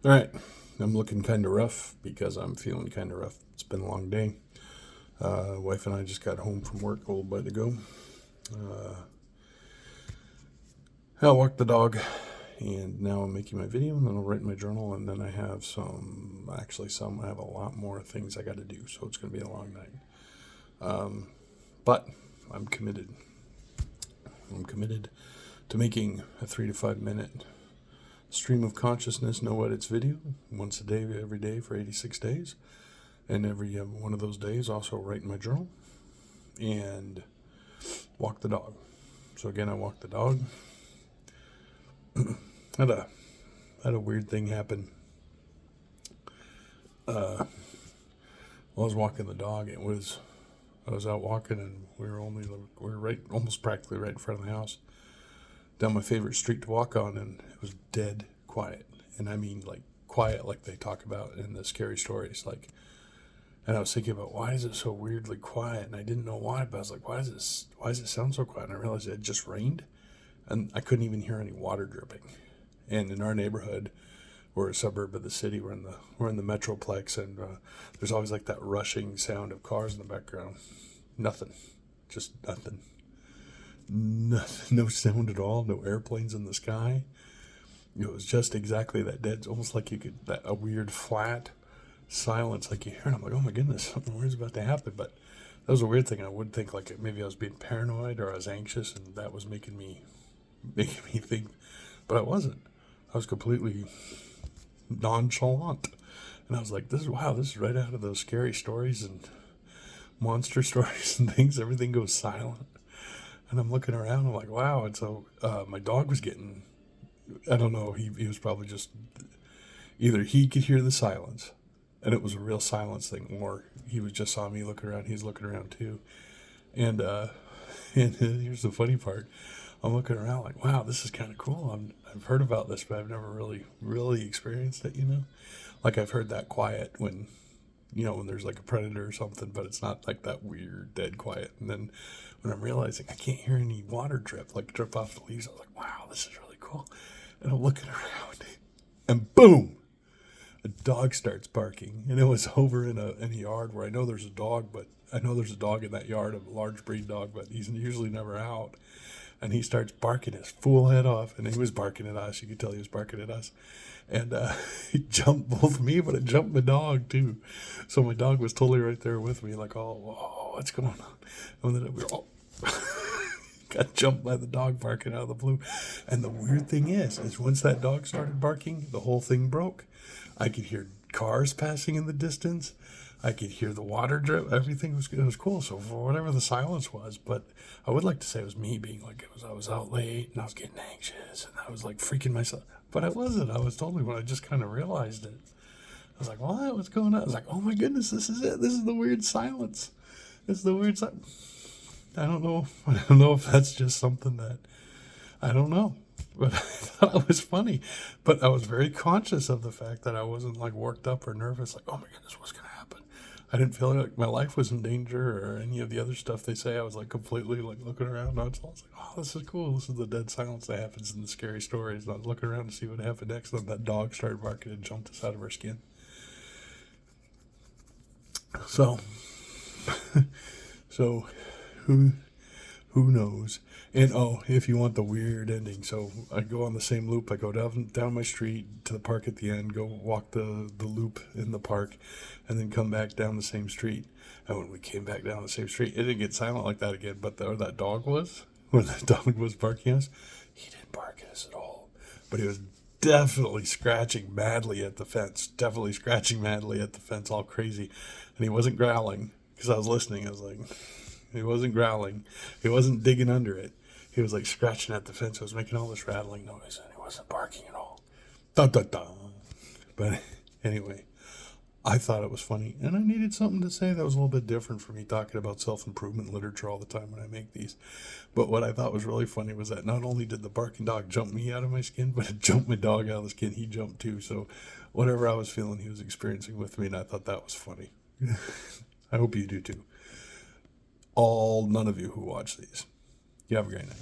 All right, I'm looking kind of rough because I'm feeling kind of rough. It's been a long day. Wife and I just got home from work a little bit ago. Uh, I walked the dog, and now I'm making my video, and then I'll write my journal, and then I have I have a lot more things I got to do, so it's going to be a long night. But I'm committed. I'm committed to making a 3 to 5 minute stream of consciousness, no edits video, once a day, every day for 86 days. And every one of those days, also write in my journal and walk the dog. So again, I walked the dog. had a weird thing happen. While I was walking the dog, I was out walking, and we were right, almost practically right in front of the house, down my favorite street to walk on, and it was dead quiet. And I mean, like, quiet, like they talk about in the scary stories. Like, and I was thinking about, why is it so weirdly quiet? And I didn't know why, but I was like, why does it sound so quiet? And I realized it had just rained, and I couldn't even hear any water dripping. And in our neighborhood, we're a suburb of the city. We're in the metroplex, and there's always like that rushing sound of cars in the background. Nothing, just nothing. Nothing, no sound at all. No airplanes in the sky. It was just exactly that dead. It's almost like a weird flat silence, like you hear. And I'm like, oh my goodness, something weird's about to happen. But that was a weird thing. I would think like maybe I was being paranoid or I was anxious, and that was making me think. But I wasn't. I was completely nonchalant, and I was like, this is right out of those scary stories and monster stories and things. Everything goes silent, and I'm looking around. I'm like, wow. And so my dog was getting. I don't know. He was probably just either he could hear the silence, and it was a real silence thing, or he was just saw me looking around. He's looking around too, and and here's the funny part. I'm looking around like, wow, this is kind of cool. I've heard about this, but I've never really experienced it. Like I've heard that quiet when, when there's like a predator or something, but it's not like that weird dead quiet. And then when I'm realizing I can't hear any water drip off the leaves, I was like, wow, this is really cool. And I'm looking around, and boom, a dog starts barking, and it was over in a yard where I know there's a dog, but I know there's a dog in that yard, a large breed dog, but he's usually never out. And he starts barking his fool head off, and he was barking at us. You could tell he was barking at us. And he jumped both me, but it jumped my dog too. So my dog was totally right there with me, like, oh, whoa, what's going on? And then we were all got jumped by the dog barking out of the blue. And the weird thing is once that dog started barking, the whole thing broke. I could hear cars passing in the distance. I could hear the water drip. Everything was good. It was cool. So for whatever the silence was, but I would like to say it was me being like, I was out late and I was getting anxious and I was like freaking myself. But I wasn't. I was totally, when I just kind of realized it. I was like, what? What's going on? I was like, oh my goodness, this is it. This is the weird silence. This is the weird silence. I don't know. I don't know if that's just something that, I don't know. But I thought it was funny. But I was very conscious of the fact that I wasn't like worked up or nervous. Like, oh my goodness, what's going to happen? I didn't feel like my life was in danger or any of the other stuff they say. I was like completely like looking around. I was like, oh, this is cool. This is the dead silence that happens in the scary stories. And I was looking around to see what happened next. And then that dog started barking and jumped us out of our skin. So, so who knows? And oh, if you want the weird ending, so I go on the same loop. I go down my street to the park at the end, go walk the loop in the park, and then come back down the same street. And when we came back down the same street, it didn't get silent like that again. But where that dog was, where that dog was barking at us, he didn't bark at us at all. But he was definitely scratching madly at the fence. Definitely scratching madly at the fence, all crazy. And he wasn't growling because I was listening. I was like, he wasn't growling. He wasn't digging under it. He was like scratching at the fence. It was making all this rattling noise, and he wasn't barking at all. Da da da. But anyway, I thought it was funny, and I needed something to say that was a little bit different for me talking about self-improvement literature all the time when I make these. But what I thought was really funny was that not only did the barking dog jump me out of my skin, but it jumped my dog out of the skin. He jumped too. So whatever I was feeling, he was experiencing with me, and I thought that was funny. I hope you do too. None of you who watch these. You have a great night.